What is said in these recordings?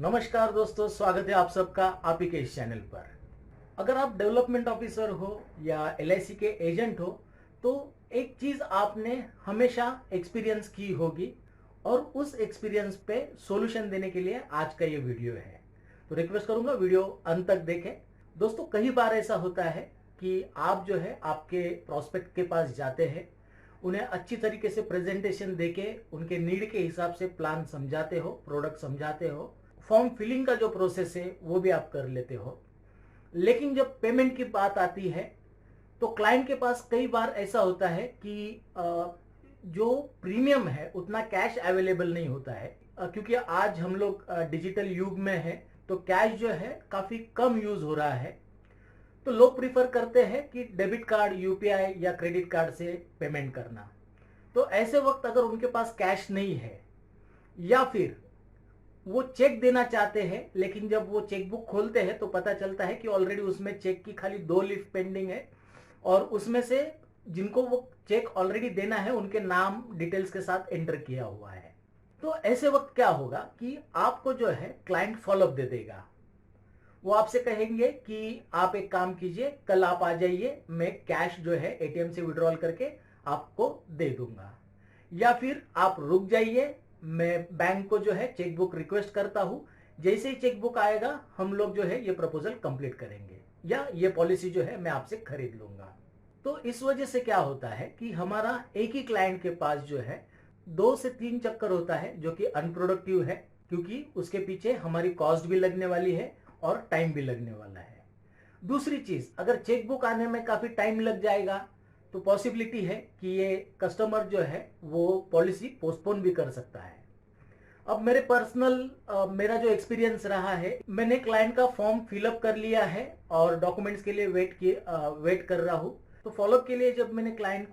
नमस्कार दोस्तों, स्वागत है आप सबका आप ही के इस चैनल पर। अगर आप डेवलपमेंट ऑफिसर हो या एलआईसी के एजेंट हो तो एक चीज़ आपने हमेशा एक्सपीरियंस की होगी और उस एक्सपीरियंस पे सॉल्यूशन देने के लिए आज का ये वीडियो है। तो रिक्वेस्ट करूंगा वीडियो अंत तक देखें। दोस्तों, कई बार ऐसा होता है कि आप जो है आपके प्रोस्पेक्ट के पास जाते हैं, उन्हें अच्छी तरीके से प्रेजेंटेशन देके उनके नीड के हिसाब से प्लान समझाते हो, प्रोडक्ट समझाते हो, फॉर्म फिलिंग का जो प्रोसेस है वो भी आप कर लेते हो। लेकिन जब पेमेंट की बात आती है तो क्लाइंट के पास कई बार ऐसा होता है कि जो प्रीमियम है उतना कैश अवेलेबल नहीं होता है, क्योंकि आज हम लोग डिजिटल युग में हैं तो कैश जो है काफ़ी कम यूज़ हो रहा है। तो लोग प्रीफर करते हैं कि डेबिट कार्ड, यूपीआई या क्रेडिट कार्ड से पेमेंट करना। तो ऐसे वक्त अगर उनके पास कैश नहीं है या फिर वो चेक देना चाहते हैं, लेकिन जब वो चेकबुक खोलते हैं तो पता चलता है कि ऑलरेडी उसमें चेक की खाली 2 लीफ पेंडिंग है और उसमें से जिनको वो चेक ऑलरेडी देना है उनके नाम डिटेल्स के साथ एंटर किया हुआ है। तो ऐसे वक्त क्या होगा कि आपको जो है क्लाइंट फॉलोअप दे देगा। वो आपसे कहेंगे कि आप एक काम कीजिए, कल आप आ जाइए, मैं कैश जो है एटीएम से विड्रॉल करके आपको दे दूंगा, या फिर आप रुक जाइए, मैं बैंक को जो है चेकबुक रिक्वेस्ट करता हूं, जैसे ही चेकबुक आएगा हम लोग जो है ये प्रपोजल कंप्लीट करेंगे या ये पॉलिसी जो है मैं आपसे खरीद लूंगा। तो इस वजह से क्या होता है कि हमारा एक ही क्लाइंट के पास जो है 2 से 3 चक्कर होता है, जो कि अनप्रोडक्टिव है, क्योंकि उसके पीछे हमारी कॉस्ट भी लगने वाली है और टाइम भी लगने वाला है। दूसरी चीज, अगर चेकबुक आने में काफी टाइम लग जाएगा तो पॉसिबिलिटी है कि ये कस्टमर जो है वो पॉलिसी पोस्टपोन भी कर सकता है। अब मेरे मेरा जो एक्सपीरियंस रहा है, मैंने क्लाइंट का फॉर्म फिलअप कर लिया है और डॉक्यूमेंट्स के लिए वेट कर रहा हूँ। तो फॉलोअप के लिए जब मैंने क्लाइंट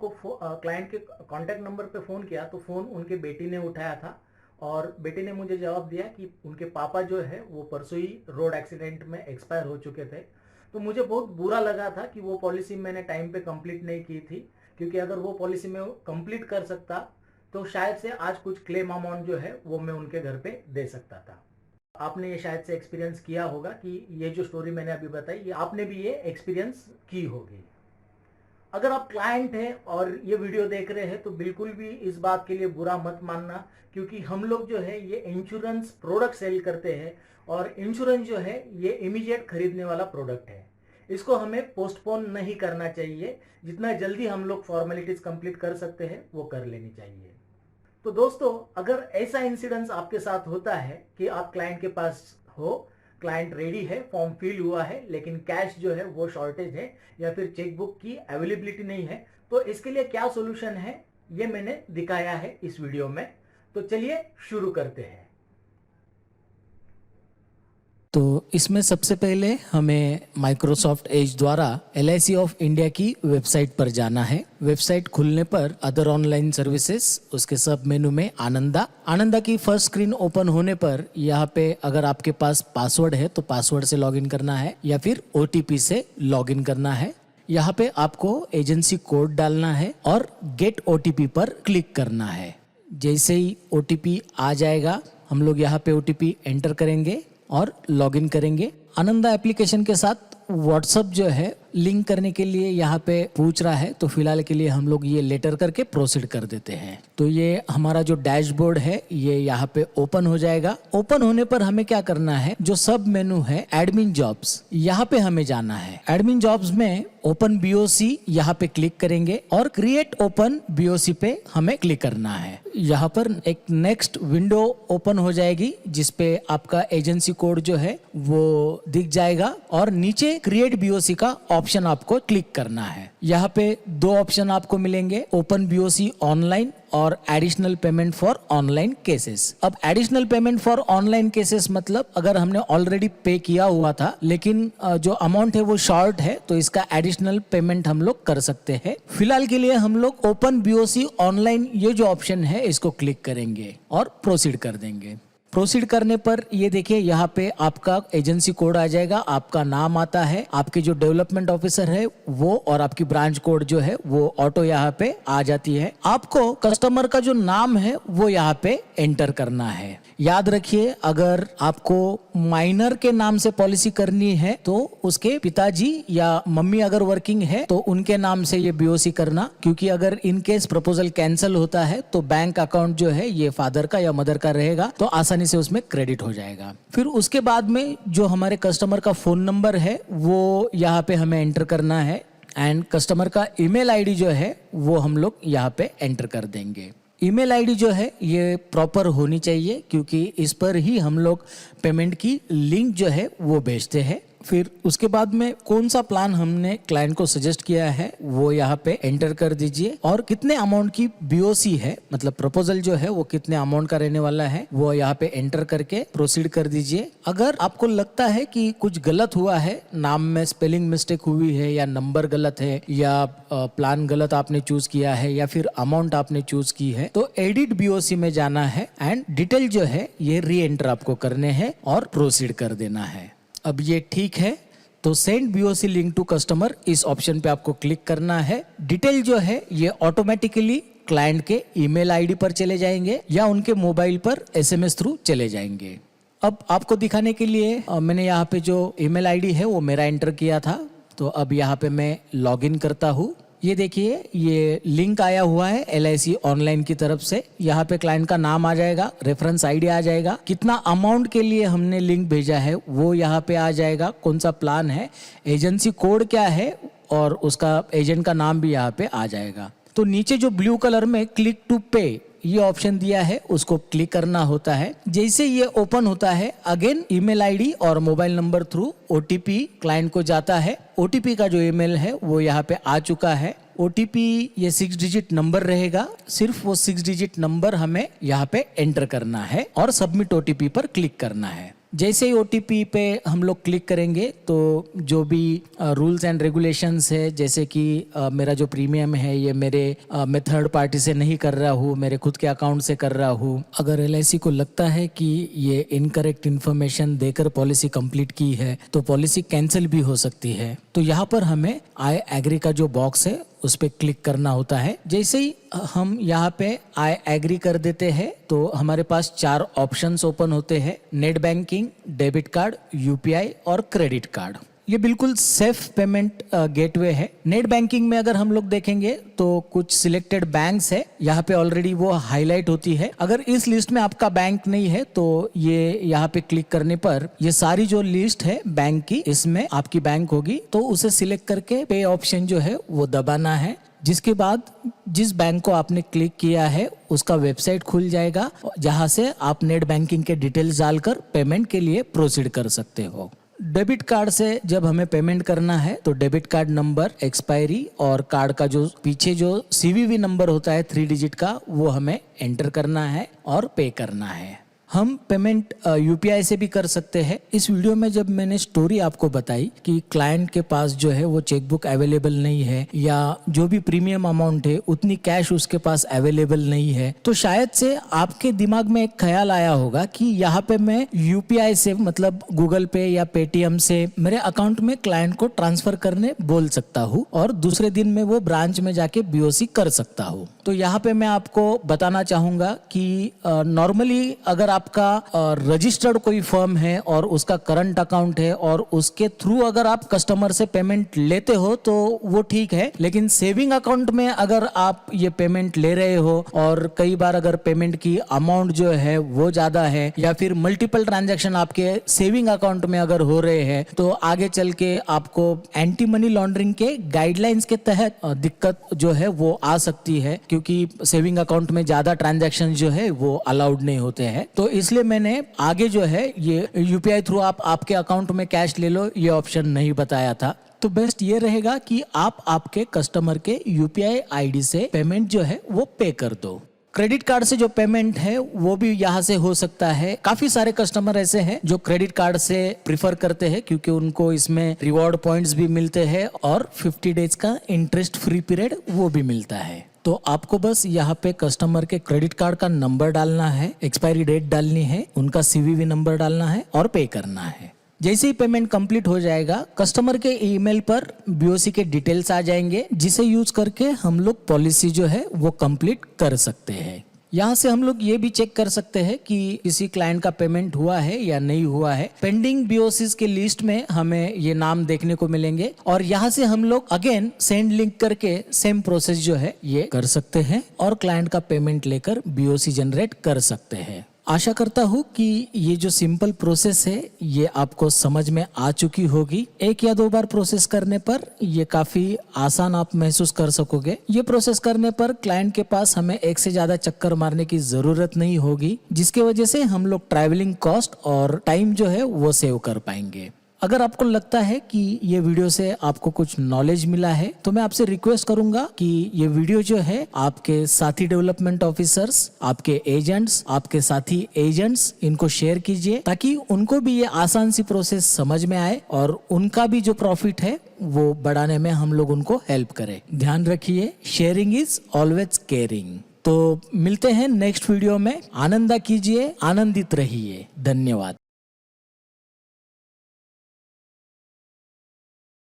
के कॉन्टैक्ट नंबर पे फ़ोन किया तो फ़ोन उनके बेटी ने उठाया था और बेटी ने मुझे जवाब दिया कि उनके पापा जो है वो परसों ही रोड एक्सीडेंट में एक्सपायर हो चुके थे। तो मुझे बहुत बुरा लगा था कि वो पॉलिसी मैंने टाइम पे कंप्लीट नहीं की थी, क्योंकि अगर वो पॉलिसी मैं कंप्लीट कर सकता तो शायद से आज कुछ क्लेम अमाउंट जो है वो मैं उनके घर पे दे सकता था। आपने ये शायद से एक्सपीरियंस किया होगा कि ये जो स्टोरी मैंने अभी बताई, ये आपने भी ये एक्सपीरियंस की होगी। अगर आप क्लाइंट हैं और ये वीडियो देख रहे हैं तो बिल्कुल भी इस बात के लिए बुरा मत मानना, क्योंकि हम लोग जो है ये इंश्योरेंस प्रोडक्ट सेल करते हैं और इंश्योरेंस जो है ये इमीडिएट खरीदने वाला प्रोडक्ट है। इसको हमें पोस्टपोन नहीं करना चाहिए, जितना जल्दी हम लोग फॉर्मेलिटीज कंप्लीट कर सकते हैं वो कर लेनी चाहिए। तो दोस्तों, अगर ऐसा इंसिडेंस आपके साथ होता है कि आप क्लाइंट के पास हो, क्लाइंट रेडी है, फॉर्म फिल हुआ है, लेकिन कैश जो है वो शॉर्टेज है या फिर चेकबुक की अवेलेबिलिटी नहीं है, तो इसके लिए क्या सॉल्यूशन है ये मैंने दिखाया है इस वीडियो में। तो चलिए शुरू करते हैं। तो इसमें सबसे पहले हमें माइक्रोसॉफ्ट एज द्वारा एलआईसी ऑफ इंडिया की वेबसाइट पर जाना है। वेबसाइट खुलने पर अदर ऑनलाइन सर्विसेज, उसके सब मेनू में आनंदा की फर्स्ट स्क्रीन ओपन होने पर यहाँ पे अगर आपके पास पासवर्ड है तो पासवर्ड से लॉगिन करना है या फिर ओटीपी से लॉगिन करना है। यहाँ पे आपको एजेंसी कोड डालना है और गेट ओटीपी पर क्लिक करना है। जैसे ही ओटीपी आ जाएगा हम लोग यहाँ पे ओटीपी एंटर करेंगे और लॉगिन करेंगे। आनंदा एप्लीकेशन के साथ व्हाट्सएप जो है लिंक करने के लिए यहाँ पे पूछ रहा है, तो फिलहाल के लिए हम लोग ये लेटर करके प्रोसीड कर देते हैं। तो ये हमारा जो डैशबोर्ड है ये यहाँ पे ओपन हो जाएगा। ओपन होने पर हमें क्या करना है, जो सब मेनू है एडमिन जॉब्स, यहाँ पे हमें जाना है। एडमिन जॉब्स में ओपन बीओसी यहाँ पे क्लिक करेंगे और क्रिएट ओपन बीओसी पे हमें क्लिक करना है। यहाँ पर एक नेक्स्ट विंडो ओपन हो जाएगी जिसपे आपका एजेंसी कोड जो है वो दिख जाएगा और नीचे क्रिएट बीओसी का ऑप्शन आपको क्लिक करना है। यहाँ पे 2 ऑप्शन आपको मिलेंगे, ओपन बीओसी ऑनलाइन और additional payment for online cases. अब additional payment for online cases मतलब अगर हमने ऑलरेडी पे किया हुआ था लेकिन जो अमाउंट है वो शॉर्ट है तो इसका एडिशनल पेमेंट हम लोग कर सकते हैं। फिलहाल के लिए हम लोग ओपन बीओसी ऑनलाइन ये जो ऑप्शन है इसको क्लिक करेंगे और प्रोसीड कर देंगे। प्रोसीड करने पर ये देखिए यहाँ पे आपका एजेंसी कोड आ जाएगा, आपका नाम आता है, आपके जो डेवलपमेंट ऑफिसर है वो और आपकी ब्रांच कोड जो है वो ऑटो यहाँ पे आ जाती है। आपको कस्टमर का जो नाम है वो यहाँ पे एंटर करना है। याद रखिए, अगर आपको माइनर के नाम से पॉलिसी करनी है तो उसके पिताजी या मम्मी अगर वर्किंग है तो उनके नाम से ये बीओसी करना, क्योंकि अगर इन केस प्रपोजल कैंसिल होता है तो बैंक अकाउंट जो है ये फादर का या मदर का रहेगा तो आसानी से उसमें क्रेडिट हो जाएगा। फिर उसके बाद में जो हमारे कस्टमर का फोन नंबर है वो यहाँ पे हमें एंटर करना है एंड कस्टमर का ईमेल आईडी जो है वो हम लोग यहाँ पे एंटर कर देंगे। ईमेल आईडी जो है ये प्रॉपर होनी चाहिए क्योंकि इस पर ही हम लोग पेमेंट की लिंक जो है वो भेजते हैं। फिर उसके बाद में कौन सा प्लान हमने क्लाइंट को सजेस्ट किया है वो यहाँ पे एंटर कर दीजिए और कितने अमाउंट की बीओसी है, मतलब प्रपोजल जो है वो कितने अमाउंट का रहने वाला है वो यहाँ पे एंटर करके प्रोसीड कर दीजिए। अगर आपको लगता है कि कुछ गलत हुआ है, नाम में स्पेलिंग मिस्टेक हुई है या नंबर गलत है या प्लान गलत आपने चूज किया है या फिर अमाउंट आपने चूज की है, तो एडिट बीओसी में जाना है एंड डिटेल जो है ये री एंटर आपको करने हैं और प्रोसीड कर देना है। अब ये ठीक है तो send BOC link to customer इस ऑप्शन पे आपको क्लिक करना है। डिटेल जो है ये ऑटोमेटिकली क्लाइंट के ईमेल आईडी पर चले जाएंगे या उनके मोबाइल पर एसएमएस थ्रू चले जाएंगे। अब आपको दिखाने के लिए मैंने यहाँ पे जो ईमेल आईडी है वो मेरा एंटर किया था, तो अब यहाँ पे मैं लॉगिन करता हूँ। ये देखिए ये लिंक आया हुआ है LIC ऑनलाइन की तरफ से। यहाँ पे क्लाइंट का नाम आ जाएगा, रेफरेंस आईडी आ जाएगा, कितना अमाउंट के लिए हमने लिंक भेजा है वो यहाँ पे आ जाएगा, कौन सा प्लान है, एजेंसी कोड क्या है और उसका एजेंट का नाम भी यहाँ पे आ जाएगा। तो नीचे जो ब्लू कलर में क्लिक टू पे ये ऑप्शन दिया है उसको क्लिक करना होता है। जैसे ये ओपन होता है अगेन ईमेल आईडी और mobile number through OTP client को जाता है। OTP का जो ईमेल है वो यहाँ पे आ चुका है। OTP ये 6 डिजिट नंबर रहेगा, सिर्फ वो 6 डिजिट नंबर हमें यहाँ पे एंटर करना है और सबमिट OTP पर क्लिक करना है। जैसे ही OTP पे हम लोग क्लिक करेंगे तो जो भी रूल्स एंड रेगुलेशंस है, जैसे कि मेरा जो प्रीमियम है ये मैं थर्ड पार्टी से नहीं कर रहा हूँ, मेरे खुद के अकाउंट से कर रहा हूँ। अगर LIC को लगता है कि ये इनकरेक्ट इन्फॉर्मेशन देकर पॉलिसी कंप्लीट की है तो पॉलिसी कैंसिल भी हो सकती है। तो यहाँ पर हमें आई एग्री का जो बॉक्स है उस पर क्लिक करना होता है। जैसे ही हम यहाँ पे आई एग्री कर देते हैं तो हमारे पास 4 ऑप्शंस ओपन होते हैं, net banking, debit card, UPI और क्रेडिट कार्ड। ये बिल्कुल सेफ पेमेंट गेटवे है। नेट बैंकिंग में अगर हम लोग देखेंगे तो कुछ सिलेक्टेड बैंक्स है, यहाँ पे ऑलरेडी वो हाईलाइट होती है। अगर इस लिस्ट में आपका बैंक नहीं है तो ये यहाँ पे क्लिक करने पर ये सारी जो लिस्ट है बैंक की इसमें आपकी बैंक होगी, तो उसे सिलेक्ट करके पे ऑप्शन जो है वो दबाना है। जिसके बाद जिस बैंक को आपने क्लिक किया है उसका वेबसाइट खुल जाएगा जहां से आप नेट बैंकिंग के डिटेल्स डालकर पेमेंट के लिए प्रोसीड कर सकते हो। डेबिट कार्ड से जब हमें पेमेंट करना है तो डेबिट कार्ड नंबर, एक्सपायरी और कार्ड का जो पीछे जो CVV नंबर होता है 3 डिजिट का वो हमें एंटर करना है और पे करना है। हम पेमेंट UPI से भी कर सकते हैं। इस वीडियो में जब मैंने स्टोरी आपको बताई कि क्लाइंट के पास जो है वो चेकबुक अवेलेबल नहीं है या जो भी प्रीमियम अमाउंट है उतनी कैश उसके पास अवेलेबल नहीं है, तो शायद से आपके दिमाग में एक ख्याल आया होगा कि यहाँ पे मैं UPI से मतलब गूगल पे या पेटीएम से मेरे अकाउंट में क्लाइंट को ट्रांसफर करने बोल सकता हूँ और दूसरे दिन में वो ब्रांच में जाके BOC कर सकता हूँ। तो यहाँ पे मैं आपको बताना चाहूंगा कि नॉर्मली अगर आपका रजिस्टर्ड कोई फर्म है और उसका करंट अकाउंट है और उसके थ्रू अगर आप कस्टमर से पेमेंट लेते हो तो वो ठीक है, लेकिन सेविंग अकाउंट में अगर आप ये पेमेंट ले रहे हो और कई बार अगर पेमेंट की अमाउंट जो है वो ज्यादा है या फिर मल्टीपल ट्रांजैक्शन आपके सेविंग अकाउंट में अगर हो रहे हैं तो आगे चल के आपको एंटी मनी लॉन्ड्रिंग के गाइडलाइंस के तहत दिक्कत जो है वो आ सकती है, क्योंकि सेविंग अकाउंट में ज्यादा ट्रांजैक्शन जो है वो अलाउड नहीं होते हैं। तो इसलिए मैंने आगे जो है ये UPI थ्रू आप आपके अकाउंट में कैश ले लो ये ऑप्शन नहीं बताया था। तो बेस्ट ये रहेगा कि आप आपके कस्टमर के UPI ID से पेमेंट जो है वो पे कर दो। क्रेडिट कार्ड से जो पेमेंट है वो भी यहाँ से हो सकता है। काफी सारे कस्टमर ऐसे हैं जो क्रेडिट कार्ड से प्रिफर करते हैं क्योंकि उनको इसमें रिवॉर्ड पॉइंट्स भी मिलते हैं और 50 डेज का इंटरेस्ट फ्री पीरियड वो भी मिलता है। तो आपको बस यहाँ पे कस्टमर के क्रेडिट कार्ड का नंबर डालना है, एक्सपायरी डेट डालनी है, उनका सीवीवी नंबर डालना है और पे करना है। जैसे ही पेमेंट कंप्लीट हो जाएगा, कस्टमर के ईमेल पर बीओसी के डिटेल्स आ जाएंगे, जिसे यूज करके हम लोग पॉलिसी जो है वो कंप्लीट कर सकते हैं। यहाँ से हम लोग ये भी चेक कर सकते हैं कि किसी क्लाइंट का पेमेंट हुआ है या नहीं हुआ है। पेंडिंग बीओसीज के लिस्ट में हमें ये नाम देखने को मिलेंगे और यहाँ से हम लोग अगेन सेंड लिंक करके सेम प्रोसेस जो है ये कर सकते हैं और क्लाइंट का पेमेंट लेकर बीओसी जनरेट कर सकते हैं। आशा करता हूँ कि ये जो सिंपल प्रोसेस है ये आपको समझ में आ चुकी होगी। एक या दो बार प्रोसेस करने पर ये काफी आसान आप महसूस कर सकोगे। ये प्रोसेस करने पर क्लाइंट के पास हमें एक से ज्यादा चक्कर मारने की जरूरत नहीं होगी, जिसकी वजह से हम लोग ट्रैवलिंग कॉस्ट और टाइम जो है वो सेव कर पाएंगे। अगर आपको लगता है कि ये वीडियो से आपको कुछ नॉलेज मिला है तो मैं आपसे रिक्वेस्ट करूंगा कि ये वीडियो जो है आपके साथी डेवलपमेंट ऑफिसर्स, आपके एजेंट्स, आपके साथी एजेंट्स इनको शेयर कीजिए, ताकि उनको भी ये आसान सी प्रोसेस समझ में आए और उनका भी जो प्रॉफिट है वो बढ़ाने में हम लोग उनको हेल्प करें। ध्यान रखिए, शेयरिंग इज ऑलवेज केयरिंग। तो मिलते हैं नेक्स्ट वीडियो में। आनंद कीजिए, आनंदित रहिए। धन्यवाद।